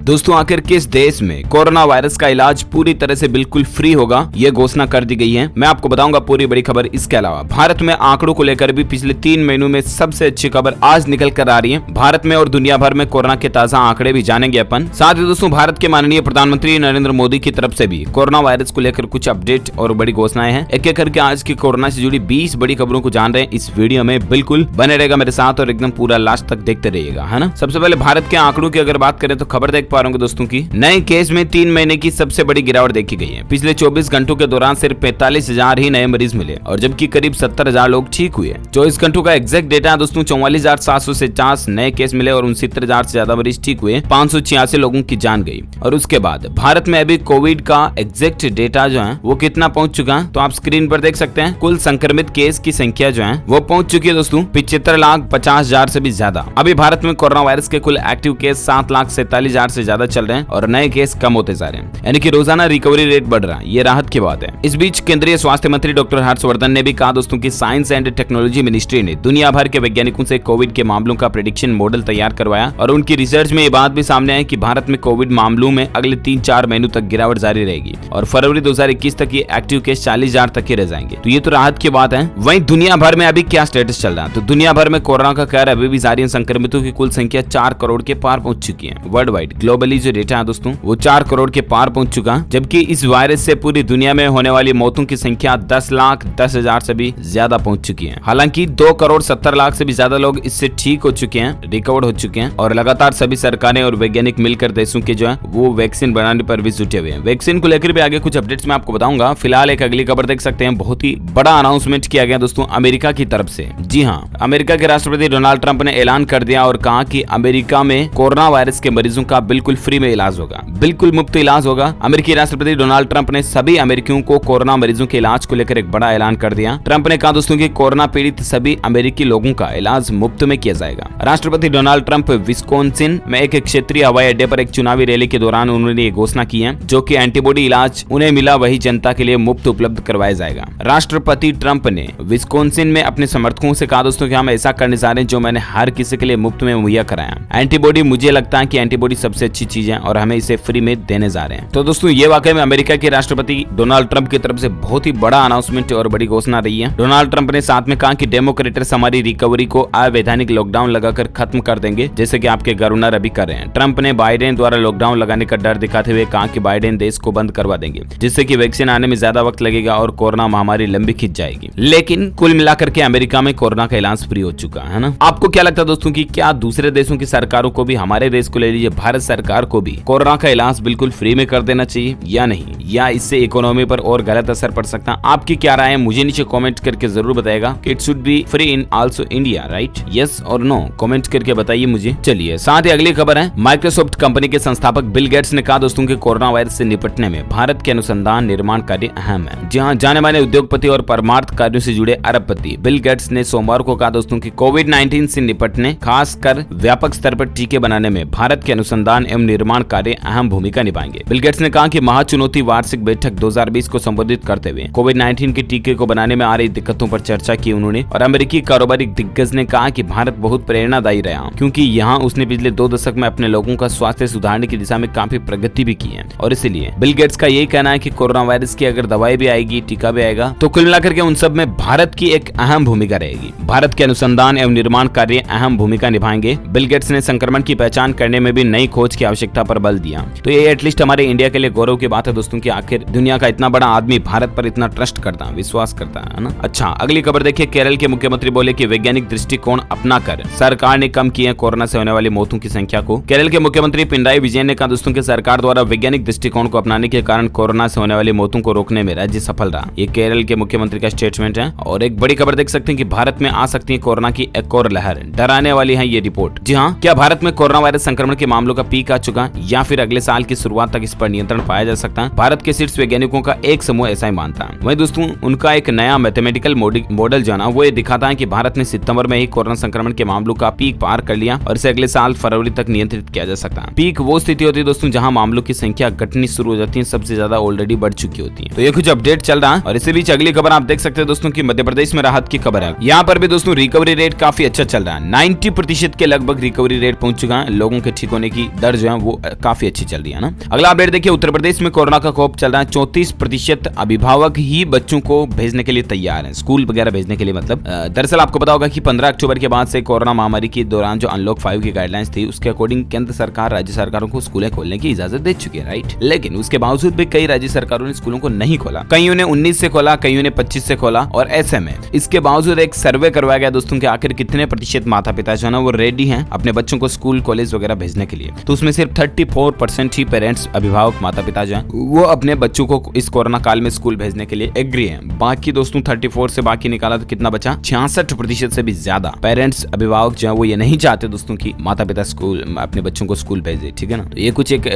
दोस्तों आखिर किस देश में कोरोना वायरस का इलाज पूरी तरह से बिल्कुल फ्री होगा, ये घोषणा कर दी गई है। मैं आपको बताऊंगा पूरी बड़ी खबर। इसके अलावा भारत में आंकड़ों को लेकर भी पिछले 3 महीनों में सबसे अच्छी खबर आज निकल कर आ रही है। भारत में और दुनिया भर में कोरोना के ताजा आंकड़े भी जानेंगे अपन। साथ ही दोस्तों भारत के माननीय प्रधानमंत्री नरेंद्र मोदी की तरफ से भी कोरोना वायरस को लेकर कुछ अपडेट और बड़ी घोषणाएं हैं। एक एक करके आज की कोरोना से जुड़ी 20 बड़ी खबरों को जान रहे हैं। इस वीडियो में बिल्कुल बने रहेगा मेरे साथ और एकदम पूरा लास्ट तक देखते रहिएगा, है ना। सबसे पहले भारत के आंकड़ों की अगर बात करें तो खबर देख पा रहे होंगे दोस्तों की नए केस में 3 महीने की सबसे बड़ी गिरावट देखी गई है। पिछले 24 घंटों के दौरान सिर्फ 45,000 ही नए मरीज मिले और जबकि करीब 70,000 लोग ठीक हुए। 24 घंटों का एग्जैक्ट डेटा है दोस्तों। 44,750 नए केस मिले और 69,000 से ज्यादा मरीज ठीक हुए। 586 लोगों की जान गई। और उसके बाद भारत में अभी कोविड का एग्जैक्ट डेटा जो है वो कितना पहुंच चुका है तो आप स्क्रीन पर देख सकते हैं। कुल संक्रमित केस की संख्या जो है वो पहुंच चुकी है दोस्तों 75,50,000 से भी ज्यादा। अभी भारत में कोरोना वायरस के कुल एक्टिव केस 7,47,000 से ज्यादा चल रहे हैं और नए केस कम होते जा रहे हैं, यानी कि रोजाना रिकवरी रेट बढ़ रहा है। ये राहत की बात है। इस बीच केंद्रीय स्वास्थ्य मंत्री डॉक्टर हर्षवर्धन ने भी कहा दोस्तों कि साइंस एंड टेक्नोलॉजी मिनिस्ट्री ने दुनिया भर के वैज्ञानिकों से कोविड के मामलों का प्रेडिक्शन मॉडल तैयार करवाया और उनकी रिसर्च में ये बात भी सामने आई कि भारत में कोविड मामलों में अगले 3-4 महीनों तक गिरावट जारी रहेगी और फरवरी 2021 तक ये एक्टिव केस 40,000 तक ही रह जाएंगे। तो ये तो राहत की बात है। वहीं दुनिया भर में अभी क्या स्टेटस चल रहा है तो दुनिया भर में कोरोना का कहर अभी भी जारी है। संक्रमितों की कुल संख्या 4 करोड़ के पार पहुंच चुकी है। वर्ल्ड वाइड ग्लोबली जो डेटा है दोस्तों वो 4 करोड़ के पार पहुंच चुका है, जबकि इस वायरस से पूरी दुनिया में होने वाली मौतों की संख्या 10,10,000 से भी ज्यादा पहुंच चुकी है। हालांकि 2,70,00,000 से भी ज्यादा लोग इससे ठीक हो चुके हैं, रिकवर हो चुके हैं और लगातार सभी सरकारें और वैज्ञानिक मिलकर देशों के जो है वो वैक्सीन बनाने पर भी जुटे हुए हैं। वैक्सीन को लेकर भी आगे कुछ अपडेट्स मैं आपको बताऊंगा। फिलहाल एक अगली खबर देख सकते हैं। बहुत ही बड़ा अनाउंसमेंट किया गया दोस्तों अमेरिका की तरफ से। जी हाँ, अमेरिका के राष्ट्रपति डोनाल्ड ट्रंप ने ऐलान कर दिया और कहा कि अमेरिका में कोरोना वायरस के मरीजों का बिल्कुल फ्री में इलाज होगा, बिल्कुल मुफ्त इलाज होगा। अमेरिकी राष्ट्रपति डोनाल्ड ट्रंप ने सभी अमेरिकियों को कोरोना मरीजों के इलाज को लेकर एक बड़ा ऐलान कर दिया। ट्रंप ने कहा दोस्तों कि कोरोना पीड़ित सभी अमेरिकी लोगों का इलाज मुफ्त में किया जाएगा। राष्ट्रपति डोनाल्ड ट्रंप विस्कॉन्सिन में एक क्षेत्रीय हवाई अड्डे पर एक चुनावी रैली के दौरान उन्होंने ये घोषणा की है, जो कि एंटीबॉडी इलाज उन्हें मिला वही जनता के लिए मुफ्त उपलब्ध करवाया जाएगा। राष्ट्रपति ट्रंप ने विस्कॉन्सिन में अपने समर्थकों से कहा दोस्तों कि हम ऐसा करने जा रहे हैं जो मैंने हर किसी के लिए मुफ्त में मुहैया कराया। एंटीबॉडी, मुझे लगता है कि एंटीबॉडी सबसे अच्छी चीज है और हमें इसे फ्री में देने जा रहे हैं। तो दोस्तों ये वाकई में अमेरिका के राष्ट्रपति डोनाल्ड ट्रंप की तरफ से बहुत ही बड़ा अनाउंसमेंट और बड़ी घोषणा रही है। डोनाल्ड ट्रंप ने साथ में कहा कि डेमोक्रेट्स हमारी रिकवरी को अवैधानिक लॉकडाउन लगाकर खत्म कर देंगे, जैसे कि आपके गवर्नर अभी कर रहे हैं। ट्रंप ने बाइडेन द्वारा लॉकडाउन लगाने का डर दिखाते हुए कहा कि बाइडेन देश को बंद करवा देंगे, जिससे कि वैक्सीन आने में ज्यादा वक्त लगेगा और कोरोना महामारी लंबी खिंच जाएगी। लेकिन कुल मिलाकर के अमेरिका में कोरोना का इलाज फ्री हो चुका है ना। आपको क्या लगता है दोस्तों कि क्या दूसरे देशों की सरकारों को भी, हमारे देश को ले लीजिए भारत सरकार को भी कोरोना का इलाज बिल्कुल फ्री में कर देना चाहिए या नहीं, या इससे इकोनॉमी पर और गलत असर पड़ सकता है? आपकी क्या राय है मुझे नीचे कमेंट करके जरूर बताएगा। It should be free in also India, right? Yes और नो कमेंट करके बताइए मुझे। चलिए साथ ही अगली खबर है। माइक्रोसॉफ्ट कंपनी के संस्थापक बिल गेट्स ने कहा दोस्तों कि कोरोना वायरस से निपटने में भारत के अनुसंधान निर्माण कार्य अहम है। जहां जाने माने उद्योगपति और परमार्थ कार्यों से जुड़े अरबपति बिल गेट्स ने सोमवार को कहा दोस्तों कि कोविड-19 से निपटने, खासकर व्यापक स्तर पर टीके बनाने में भारत के अनुसंधान एवं निर्माण कार्य अहम भूमिका निभाएंगे। बिल गेट्स ने कहा कि महाचुनौती वार्षिक बैठक 2020 को संबोधित करते हुए कोविड-19 के टीके को बनाने में आ रही दिक्कतों पर चर्चा की उन्होंने। और अमेरिकी कारोबारी दिग्गज ने कहा कि भारत बहुत प्रेरणादायी रहा, क्योंकि यहाँ उसने पिछले 2 दशक में अपने लोगों का स्वास्थ्य सुधारने की दिशा में काफी प्रगति भी की है। और इसलिए बिल गेट्स का यही कहना है कि कोरोना वायरस की अगर दवाई भी आएगी, टीका भी आएगा, तो कुल मिलाकर के उन सब में भारत की एक अहम भूमिका रहेगी। भारत के अनुसंधान एवं निर्माण कार्य अहम भूमिका निभाएंगे। बिल गेट्स ने संक्रमण की पहचान करने में भी नई खोज की आवश्यकता पर बल दिया। तो ये एटलीस्ट हमारे इंडिया के लिए गौरव की बात है दोस्तों कि आखिर दुनिया का इतना बड़ा आदमी भारत पर इतना ट्रस्ट करता है, विश्वास करता है ना। अच्छा अगली खबर देखिए। केरल के मुख्यमंत्री बोले कि वैज्ञानिक दृष्टिकोण अपनाकर सरकार ने कम की है कोरोना से होने वाली मौतों की संख्या को। केरल के मुख्यमंत्री पिनराई विजयन ने कहा दोस्तों कि सरकार द्वारा वैज्ञानिक दृष्टिकोण को अपनाने के कारण कोरोना से होने वाली मौतों को रोकने में राज्य सफल रहा। ये केरल के मुख्यमंत्री का स्टेटमेंट है। और एक बड़ी खबर देख सकते हैं कि भारत में आ सकती है कोरोना की एक और लहर, डराने वाली है ये रिपोर्ट। जी हाँ, क्या भारत में कोरोना वायरस संक्रमण के मामलों का पीक आ चुका या फिर अगले साल की शुरुआत तक इस पर नियंत्रण पाया जा सकता है? भारत के शीर्ष वैज्ञानिकों का एक समूह ऐसा ही मानता है। वहीं दोस्तों उनका एक नया मैथमेटिकल मॉडल जो है वो ये दिखाता है कि भारत ने सितंबर में ही कोरोना संक्रमण के मामलों का पीक पार कर लिया और इसे अगले साल फरवरी तक नियंत्रित किया जा सकता है। पीक वो स्थिति होती है दोस्तों जहां मामलों की संख्या घटनी शुरू हो जाती है, सबसे ज्यादा ऑलरेडी बढ़ चुकी होती है। तो ये कुछ अपडेट चल रहा है। और इसी बीच अगली खबर आप देख सकते हैं दोस्तों की मध्य प्रदेश में राहत की खबर है। यहाँ पर भी दोस्तों रिकवरी रेट काफी अच्छा चल रहा है। 90% के लगभग रिकवरी रेट पहुंच चुका है। लोगों के ठीक होने की दर दर जो है वो काफी अच्छी चल रही है ना। अगला अपडेट देखिए, उत्तर प्रदेश में कोरोना का खौफ चल रहा है। 34% अभिभावक ही बच्चों को भेजने के लिए तैयार हैं, स्कूल वगैरह भेजने के लिए। मतलब दरअसल आपको पता होगा कि 15 अक्टूबर के बाद से कोरोना महामारी के दौरान जो अनलॉक 5 की गाइडलाइंस थी उसके अकॉर्डिंग केंद्र सरकार राज्य सरकारों को स्कूलें खोलने की इजाजत दे चुकी है, राइट। लेकिन उसके बावजूद भी कई राज्य सरकारों ने स्कूलों को नहीं खोला। कईयों ने 19 से खोला, कईयों ने 25 से खोला। और ऐसे में इसके बावजूद एक सर्वे करवाया गया दोस्तों कि आखिर कितने प्रतिशत माता पिता जो है ना वो रेडी हैं अपने बच्चों को स्कूल कॉलेज वगैरह भेजने के लिए। तो उसमें सिर्फ 34% ही पेरेंट्स अभिभावक माता पिता जो है वो अपने बच्चों को इस कोरोना काल में स्कूल भेजने के लिए एग्री हैं। बाकी दोस्तों 34 से बाकी निकाला तो कितना बचा, 66% से भी ज्यादा पेरेंट्स अभिभावक जो है वो ये नहीं चाहते दोस्तों की माता पिता स्कूल अपने बच्चों को स्कूल भेजे, ठीक है ना। तो ये कुछ एक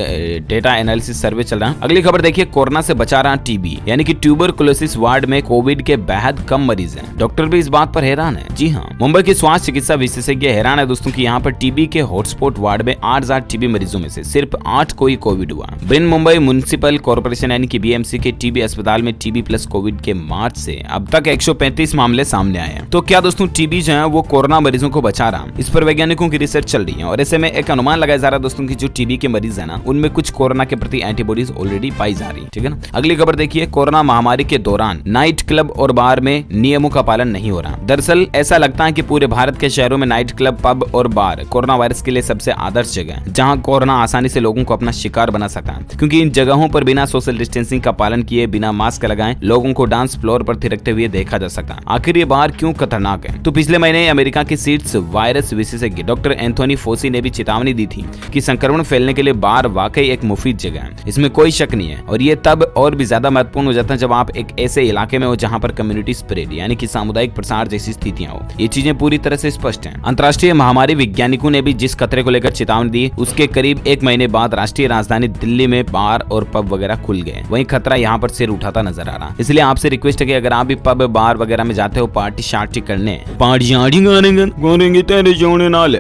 डेटा एनालिसिस सर्वे चल रहा है। अगली खबर देखिए, कोरोना से बचा रहा टीबी यानी कि ट्यूबरकुलोसिस वार्ड में कोविड के बेहद कम मरीज हैं। डॉक्टर भी इस बात पर हैरान है। जी हाँ, मुंबई के स्वास्थ्य चिकित्सा विशेषज्ञ हैरान है दोस्तों कि यहाँ पर टीबी के हॉटस्पॉट वार्ड में 8000 टीबी मरीजों में से सिर्फ 8 को ही कोविड हुआ। ब्रिन मुंबई म्युनिसिपल कॉर्पोरेशन यानी कि बीएमसी के टीबी अस्पताल में टीबी प्लस कोविड के मार्च से अब तक 135 मामले सामने आए हैं। तो क्या दोस्तों टीबी जो है वो कोरोना मरीजों को बचा रहा, इस पर वैज्ञानिकों की रिसर्च चल रही है। और ऐसे में एक अनुमान लगाया जा रहा है दोस्तों की जो टीबी के मरीज है ना उनमें कुछ कोरोना के प्रति एंटीबॉडीज ऑलरेडी पाई जा रही है, ठीक है ना। अगली खबर देखिए, कोरोना महामारी के दौरान नाइट क्लब और बार में नियमों का पालन नहीं हो रहा। दरअसल ऐसा लगता है कि पूरे भारत के शहरों में नाइट क्लब, पब और बार कोरोना वायरस के लिए सबसे आदर्श जगह है जहां कोरोना आसानी से लोगों को अपना शिकार बना सका, क्योंकि इन जगहों पर बिना सोशल डिस्टेंसिंग का पालन किए, बिना मास्क लगाए लोगों को डांस फ्लोर पर थिरकते हुए देखा जा सकता। आखिर ये बार क्यों खतरनाक है? तो पिछले महीने अमेरिका के सीड्स वायरस विशेषज्ञ डॉक्टर एंथोनी फोसी ने भी चेतावनी दी थी कि संक्रमण फैलने के लिए बार वाकई एक मुफीद जगह है, इसमें कोई शक नहीं है। और ये तब और भी ज्यादा महत्वपूर्ण हो जाता है जब आप एक ऐसे इलाके में हो जहां पर कम्युनिटी स्प्रेड यानी कि सामुदायिक प्रसार जैसी स्थितियां हो। ये चीजें पूरी तरह से स्पष्ट हैं। अंतर्राष्ट्रीय महामारी वैज्ञानिकों ने भी जिस खतरे को लेकर चेतावनी दी उसके करीब 1 महीने बाद राष्ट्रीय राजधानी दिल्ली में बार और पब वगैरह खुल गए। वहीं खतरा यहाँ पर सिर उठाता नजर आ रहा। इसलिए आपसे रिक्वेस्ट है कि अगर आप भी पब बार वगैरह में जाते हो पार्टी शार्टी करने,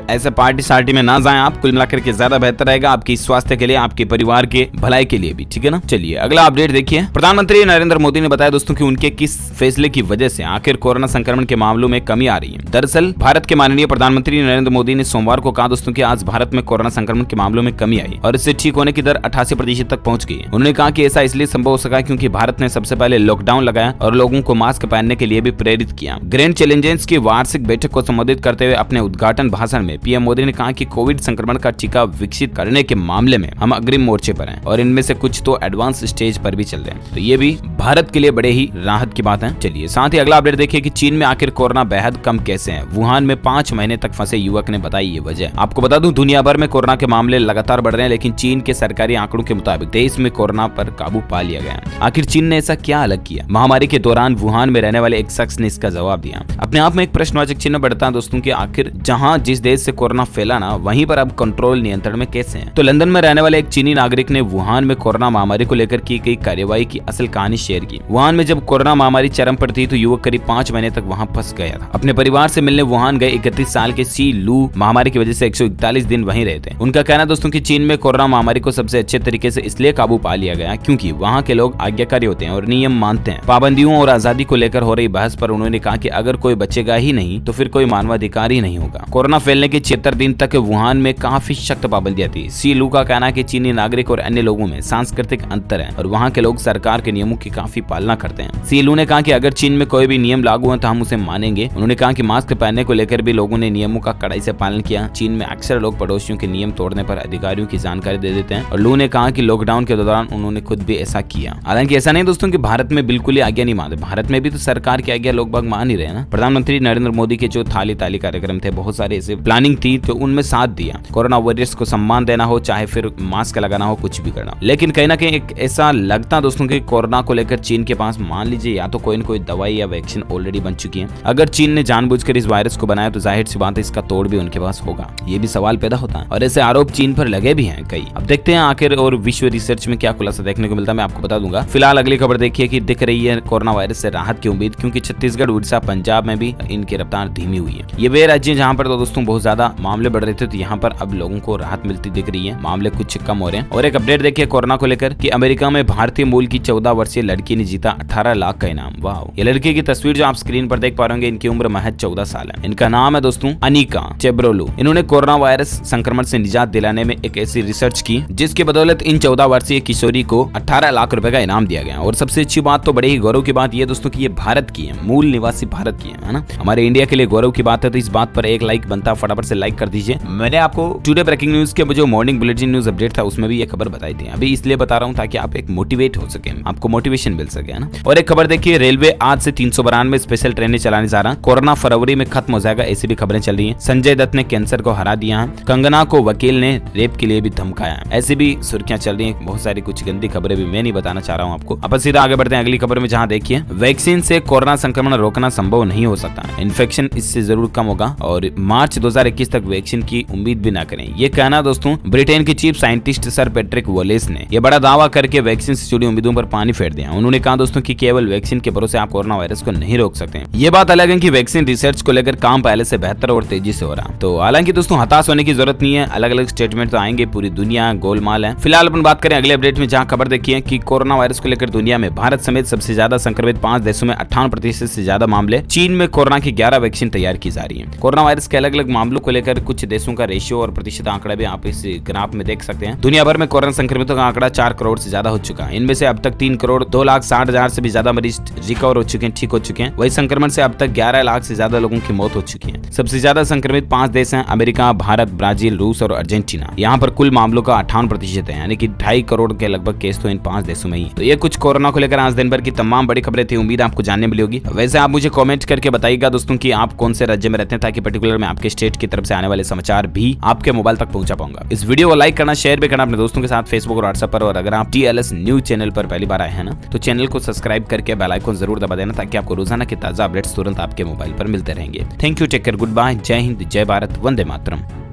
ऐसे पार्टी शार्टी में ना जाएं आप। कुल मिलाकर के ज्यादा बेहतर रहेगा आपकी स्वास्थ्य के लिए, आपके परिवार के भलाई के लिए भी, ठीक है ना। चलिए अगला अपडेट देखिए, प्रधानमंत्री नरेंद्र मोदी ने बताया दोस्तों कि उनके किस फैसले की वजह से आखिर कोरोना संक्रमण के मामलों में कमी आ रही है। दरअसल भारत के माननीय प्रधानमंत्री नरेंद्र मोदी ने सोमवार को कहा दोस्तों कि आज भारत में कोरोना संक्रमण के मामलों में कमी आई और इससे ठीक होने की दर 88% तक पहुंच गई। उन्होंने कहा कि ऐसा इसलिए संभव हो सका क्योंकि भारत ने सबसे पहले लॉकडाउन लगाया और लोगों को मास्क पहनने के लिए भी प्रेरित किया। ग्रैंड चैलेंजेस की वार्षिक बैठक को संबोधित करते हुए अपने उद्घाटन भाषण में पीएम मोदी ने कहा कि कोविड संक्रमण का टीका विकसित करने के मामले में हम अग्रिम मोर्चे पर हैं और इनमें से कुछ तो एडवांस स्टेज पर भी चल रहे हैं। तो ये भी भारत के लिए बड़े ही राहत की बात है। चलिए साथ ही अगला अपडेट देखिए कि चीन में आखिर कोरोना बेहद कम कैसे है। वुहान में 5 महीने तक फंसे युवक ने बताई ये वजह। आपको बता दूं दुनिया भर में कोरोना के मामले लगातार बढ़ रहे हैं, लेकिन चीन के सरकारी आंकड़ों के मुताबिक देश में कोरोना पर काबू पा लिया गया। आखिर चीन ने ऐसा क्या अलग किया? महामारी के दौरान वुहान में रहने वाले एक शख्स ने इसका जवाब दिया। अपने आप में एक प्रश्नवाचक चिन्ह बढ़ता है दोस्तों कि आखिर जहां जिस देश से कोरोना फैला ना वहीं पर अब कंट्रोल नियंत्रण में कैसे है। तो लंदन में रहने वाले एक चीनी नागरिक ने वुहान में कोरोना महामारी को लेकर की गई कार्यवाही की असल कहानी शेयर की। वुहान में जब कोरोना महामारी चरम पर थी तो युवक करीब 5 महीने तक वहां फंस गया था। अपने परिवार से मिलने वुहान गए 31 साल के सी लू महामारी की वजह से 141 दिन वहीं रहे थे। उनका कहना दोस्तों कि चीन में कोरोना महामारी को सबसे अच्छे तरीके से इसलिए काबू पा लिया गया क्योंकि वहाँ के लोग आज्ञाकारी होते हैं और नियम मानते हैं। पाबंदियों और आजादी को लेकर हो रही बहस पर उन्होंने कहा कि अगर कोई बचेगा ही नहीं तो फिर कोई मानवाधिकार ही नहीं होगा। कोरोना फैलने के 76 दिन तक वुहान में काफी सख्त पाबंदियां थी। सी लू का कहना है कि चीनी नागरिक और अन्य लोगों में सांस्कृतिक अंतर है और वहाँ के लोग सरकार के नियमों की काफी पालना करते हैं। सी लू ने कहा कि अगर चीन में कोई भी नियम लागू है तो हम उसे मानेंगे। उन्होंने कहा कि मास्क पहनने को लेकर भी लोगों ने नियमों का कड़ाई से पालन किया। चीन में अक्सर लोग पड़ोसियों के नियम तोड़ने पर अधिकारियों की जानकारी दे देते हैं और लू ने कहा कि लॉकडाउन के दौरान उन्होंने खुद भी ऐसा किया। हालांकि ऐसा नहीं दोस्तों कि भारत में बिल्कुल ही आज्ञा नहीं मानते। भारत में भी तो सरकार की आज्ञा लोग बाग मान ही रहे ना। प्रधानमंत्री नरेंद्र मोदी के जो थाली ताली कार्यक्रम थे बहुत सारे ऐसे प्लानिंग थी तो उनमें साथ दिया। कोरोना वॉरियर्स को सम्मान देना हो चाहे फिर मास्क लगाना हो कुछ भी करना हो। लेकिन कहीं ना कहीं एक ऐसा लगता दोस्तों कि कोरोना को लेकर चीन के पास मान लीजिए या तो कोई न कोई दवाई या वैक्सीन ऑलरेडी बन चुकी है। अगर चीन ने जानबूझकर इस वायरस को बनाया तो जाहिर सी बात है इसका तोड़ भी उनके पास होगा। ये भी सवाल पैदा होता है और ऐसे आरोप चीन पर लगे भी हैं कई। अब देखते हैं आखिर और विश्व रिसर्च में क्या खुलासा देखने को मिलता है मैं आपको बता दूंगा। फिलहाल अगली खबर देखिए कि दिख रही है कोरोना वायरस से राहत की उम्मीद क्योंकि छत्तीसगढ़, उड़ीसा, पंजाब में भी इनकी रफ्तार धीमी हुई है। ये वे राज्य जहाँ पर तो दोस्तों बहुत ज्यादा मामले बढ़ रहे थे तो यहाँ पर अब लोगों को राहत मिलती दिख रही है, मामले कुछ कम हो रहे हैं। और एक अपडेट देखिए कोरोना को लेकर कि अमेरिका में भारतीय मूल की 14 वर्षीय लड़की ने जीता 18 लाख का इनाम। वाह। ये लड़की की तस्वीर जो आप स्क्रीन पर देख पा रहे होंगे, इनकी उम्र महज 14 साल है। इनका नाम है दोस्तों अनिका चेब्रोलू। इन्होंने कोरोना वायरस संक्रमण से निजात दिलाने में एक ऐसी रिसर्च की जिसकी बदौलत इन 14 वर्षीय किशोरी को 18 लाख रुपए का इनाम दिया गया। और सबसे अच्छी बात तो बड़े ही गौरव की बात ये दोस्तों की ये भारत की है, मूल निवासी भारत की है ना। हमारे इंडिया के लिए गौरव की बात है, तो इस बात पर एक लाइक बनता, फटाफट से लाइक कर दीजिए। मैंने आपको टुडे ब्रेकिंग न्यूज के जो मॉर्निंग बुलेटिन न्यूज अपडेट था उसमें भी ये खबर बताई थी। अभी इसलिए बता रहा हूँ ताकि आप एक मोटिवेट हो सके, आपको मोटिवेशन मिल सके, है ना। और एक खबर देखिए, रेलवे आज से 392 स्पेशल ट्रेनें चलाने जा रहा है। कोरोना फरवरी में खत्म हो जाएगा, ऐसी भी खबरें चल रही हैं। संजय दत्त ने कैंसर को हरा दिया है। कंगना को वकील ने रेप के लिए भी धमकाया, ऐसी भी सुर्खियां चल रही हैं। बहुत सारी कुछ गंदी खबरें भी मैं नहीं बताना चाह रहा हूं आपको। अब सीधा आगे बढ़ते हैं अगली खबर में, जहां देखिए वैक्सीन से कोरोना संक्रमण रोकना संभव नहीं हो सकता, इन्फेक्शन इससे जरूर कम होगा और मार्च 2021 तक वैक्सीन की उम्मीद भी ना करें। ये कहना दोस्तों ब्रिटेन के chief scientist sir Patrick Wallace ने यह बड़ा दावा करके वैक्सीन से जुड़ी उम्मीदों पर पानी फेर दिया। उन्होंने कहा दोस्तों कि केवल वैक्सीन के भरोसे आप कोरोना वायरस को नहीं रोक सकते। ये बात अलग है कि वैक्सीन रिसर्च को लेकर काम पहले से बेहतर और तेजी से हो रहा। तो हालांकि दोस्तों हताश होने की जरूरत नहीं है, अलग अलग स्टेटमेंट तो आएंगे, पूरी दुनिया गोलमाल है। फिलहाल अपन बात करें अगले अपडेट में, जहां खबर देखिए कि कोरोना वायरस को लेकर दुनिया में भारत समेत सबसे ज्यादा संक्रमित 5 देशों में 58% से ज्यादा मामले। चीन में कोरोना की 11 वैक्सीन तैयार की जा रही है। कोरोना वायरस के अलग अलग मामलों को लेकर कुछ देशों का रेशियो और प्रतिशत आंकड़ा भी आप इस ग्राफ में देख सकते हैं। दुनिया भर में कोरोना संक्रमितों का आंकड़ा 4 करोड़ से ज्यादा हो चुका है। इनमें से अब तक 3 करोड़ 2,60,000 से भी ज्यादा मरीज रिकवर हो चुके हैं, ठीक हो चुके हैं। वही संक्रमण से अब तक 11 लाख से ज्यादा लोगों की मौत हो चुकी है। सबसे ज्यादा संक्रमित 5 देश हैं, अमेरिका, भारत, ब्राजील, रूस और अर्जेंटीना। यहाँ पर कुल मामलों का 58% है, यानी कि 2.5 करोड़ के लगभग केस तो इन 5 देशों में ही। तो ये कुछ कोरोना को लेकर आज दिन भर की तमाम बड़ी खबरें थी। उम्मीद आपको जानने मिली होगी। वैसे आप मुझे कमेंट करके बताइएगा दोस्तों कि आप कौन से राज्य में रहते हैं, ताकि पर्टिकुलर मैं आपके स्टेट की तरफ से आने वाले समाचार भी आपके मोबाइल तक पहुंचा पाऊंगा। इस वीडियो को लाइक करना, शेयर भी करना अपने दोस्तों के साथ फेसबुक और व्हाट्सएप पर। और अगर आप TLS न्यूज चैनल पर पहली बार आए हैं ना, तो चैनल को सब्सक्राइब करके बेल आइकन जरूर दबा देना, ताकि आपको रोजाना के ताजा अपडेट्स तुरंत आपके मोबाइल पर मिलते रहेंगे। Thank you, take care, good bye, जय हिंद, जय भारत, वंदे मातरम।